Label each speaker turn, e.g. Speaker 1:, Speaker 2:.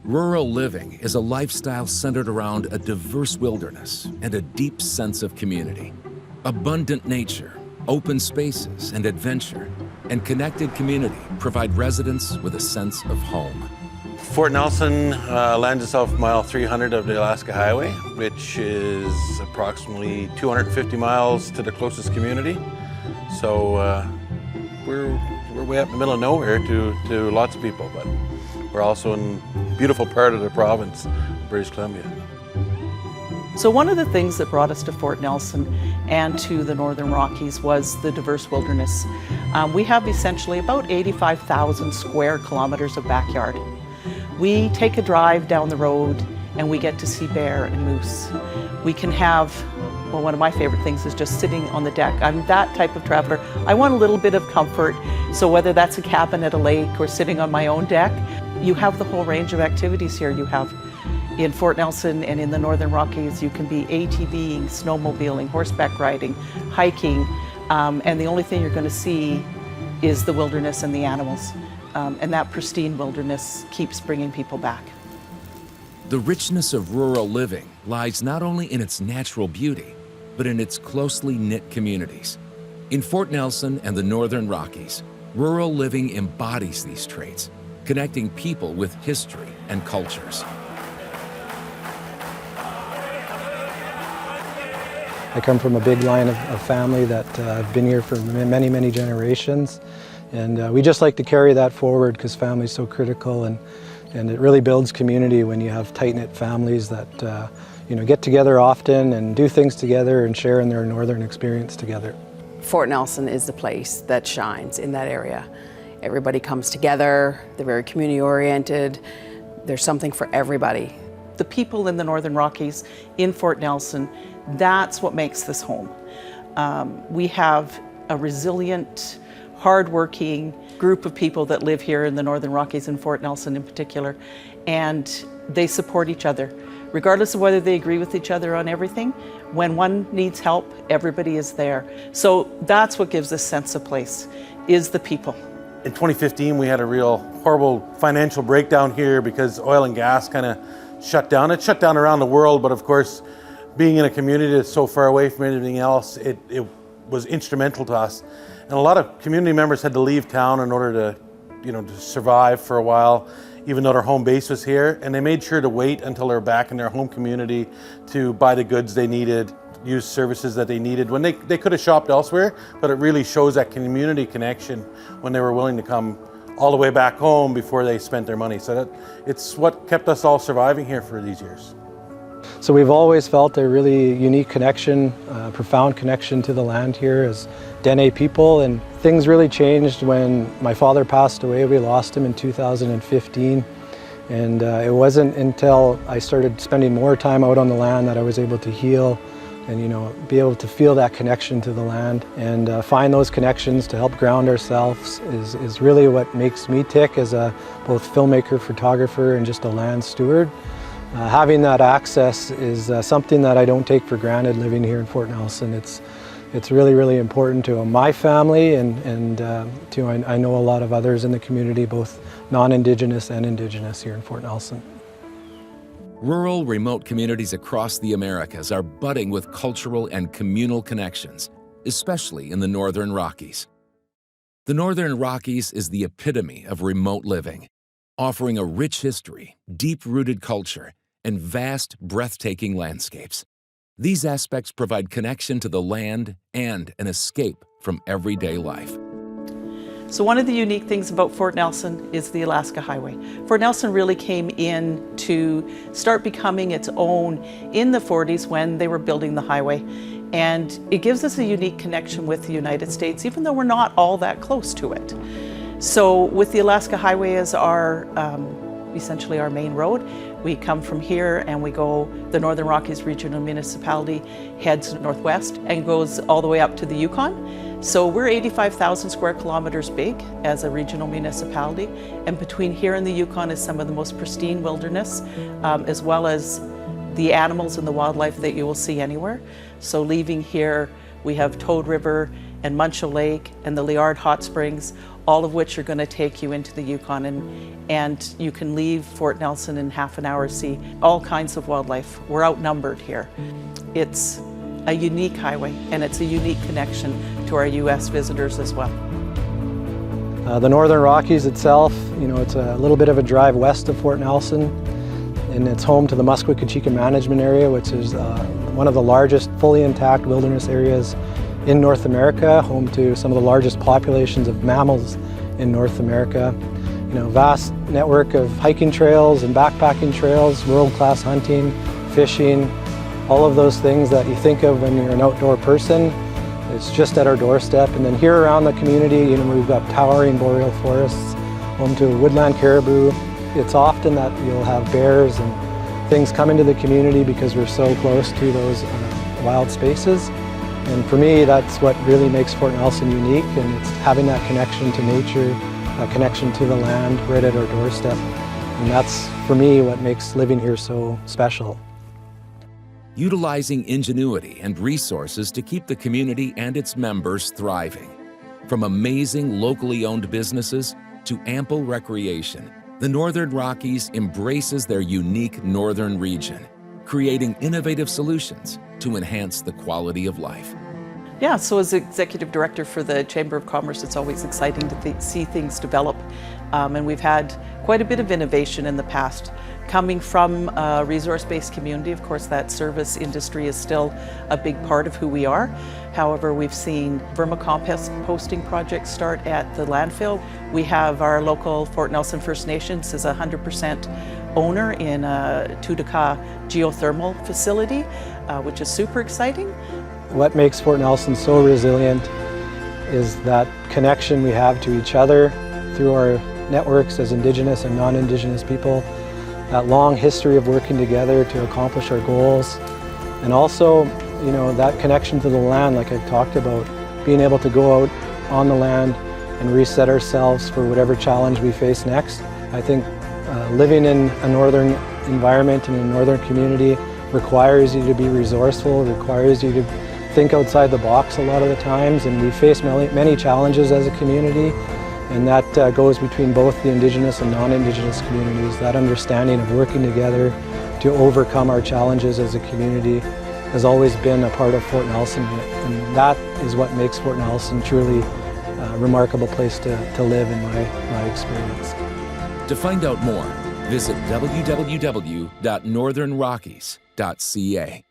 Speaker 1: Rural living is a lifestyle centered around a diverse wilderness and a deep sense of community. Abundant nature, open spaces and adventure, and connected community provide residents with a sense of home.
Speaker 2: Fort Nelson lands itself mile 300 of the Alaska Highway, which is approximately 250 miles to the closest community. So we're way up in the middle of nowhere to lots of people, but we're also in a beautiful part of the province, British Columbia.
Speaker 3: So one of the things that brought us to Fort Nelson and to the Northern Rockies was the diverse wilderness. We have essentially about 85,000 square kilometers of backyard. We take a drive down the road and we get to see bear and moose. We can have, well, one of my favorite things is just sitting on the deck. I'm that type of traveler. I want a little bit of comfort. So whether that's a cabin at a lake or sitting on my own deck, you have the whole range of activities here. You have in Fort Nelson and in the Northern Rockies, you can be ATVing, snowmobiling, horseback riding, hiking, and the only thing you're going to see is the wilderness and the animals. And that pristine wilderness keeps bringing people back.
Speaker 1: The richness of rural living lies not only in its natural beauty, but in its closely knit communities. In Fort Nelson and the Northern Rockies, rural living embodies these traits, connecting people with history and cultures.
Speaker 4: I come from a big line of family that have been here for many, many generations. And we just like to carry that forward because family is so critical, and it really builds community when you have tight-knit families that get together often and do things together and share in their northern experience together.
Speaker 5: Fort Nelson is the place that shines in that area. Everybody comes together, they're very community-oriented, there's something for everybody.
Speaker 3: The people in the Northern Rockies, in Fort Nelson, that's what makes this home. We have a resilient, hardworking group of people that live here in the Northern Rockies and Fort Nelson in particular, and they support each other. Regardless of whether they agree with each other on everything, when one needs help, everybody is there. So that's what gives this sense of place, is the people.
Speaker 2: In 2015, we had a real horrible financial breakdown here because oil and gas kind of shut down. It shut down around the world, but of course, being in a community that's so far away from anything else, it was instrumental to us. And a lot of community members had to leave town in order to survive for a while, even though their home base was here. And they made sure to wait until they were back in their home community to buy the goods they needed, use services that they needed when they could have shopped elsewhere, but it really shows that community connection when they were willing to come all the way back home before they spent their money. So it's what kept us all surviving here for these years.
Speaker 4: So we've always felt a really unique connection, profound connection to the land here as Dene people, and things really changed when my father passed away. We lost him in 2015, and it wasn't until I started spending more time out on the land that I was able to heal and be able to feel that connection to the land and find those connections to help ground ourselves is really what makes me tick as a both filmmaker, photographer, and just a land steward. Having that access is something that I don't take for granted living here in Fort Nelson. It's really, really important to my family and I know a lot of others in the community, both non-Indigenous and Indigenous here in Fort Nelson.
Speaker 1: Rural, remote communities across the Americas are budding with cultural and communal connections, especially in the Northern Rockies. The Northern Rockies is the epitome of remote living, offering a rich history, deep-rooted culture, and vast, breathtaking landscapes. These aspects provide connection to the land and an escape from everyday life.
Speaker 3: So one of the unique things about Fort Nelson is the Alaska Highway. Fort Nelson really came in to start becoming its own in the 40s when they were building the highway. And it gives us a unique connection with the United States, even though we're not all that close to it. So with the Alaska Highway as our, essentially our main road, we come from here and we go, the Northern Rockies Regional Municipality heads northwest and goes all the way up to the Yukon. So we're 85,000 square kilometers big as a regional municipality, and between here and the Yukon is some of the most pristine wilderness, as well as the animals and the wildlife that you will see anywhere. So leaving here, we have Toad River and Muncho Lake and the Liard Hot Springs, all of which are going to take you into the Yukon, and you can leave Fort Nelson in half an hour, see all kinds of wildlife. We're outnumbered here. It's a unique highway, and it's a unique connection to our U.S. visitors as well.
Speaker 4: The Northern Rockies itself, it's a little bit of a drive west of Fort Nelson, and it's home to the Muskwa-Kachika Management Area, which is one of the largest fully intact wilderness areas in North America, home to some of the largest populations of mammals in North America. Vast network of hiking trails and backpacking trails, world-class hunting, fishing, all of those things that you think of when you're an outdoor person. It's just at our doorstep. And then here around the community, we've got towering boreal forests, home to woodland caribou. It's often that you'll have bears and things come into the community because we're so close to those wild spaces. And for me, that's what really makes Fort Nelson unique, and it's having that connection to nature, a connection to the land right at our doorstep. And that's, for me, what makes living here so special.
Speaker 1: Utilizing ingenuity and resources to keep the community and its members thriving. From amazing locally owned businesses to ample recreation, the Northern Rockies embraces their unique northern region, creating innovative solutions to enhance the quality of life.
Speaker 3: Yeah, so as Executive Director for the Chamber of Commerce, it's always exciting to see things develop. And we've had quite a bit of innovation in the past. Coming from a resource-based community, of course, that service industry is still a big part of who we are. However, we've seen vermicomposting projects start at the landfill. We have our local Fort Nelson First Nations as a 100% owner in a Tudaka geothermal facility, which is super exciting.
Speaker 4: What makes Fort Nelson so resilient is that connection we have to each other through our networks as Indigenous and non-Indigenous people, that long history of working together to accomplish our goals, and also, that connection to the land, like I've talked about, being able to go out on the land and reset ourselves for whatever challenge we face next. I think living in a northern environment and a northern community requires you to be resourceful, requires you to think outside the box a lot of the times, and we face many challenges as a community, and that goes between both the Indigenous and non-Indigenous communities. That understanding of working together to overcome our challenges as a community has always been a part of Fort Nelson, and that is what makes Fort Nelson truly a remarkable place to live in my experience.
Speaker 1: To find out more, visit www.northernrockies.ca.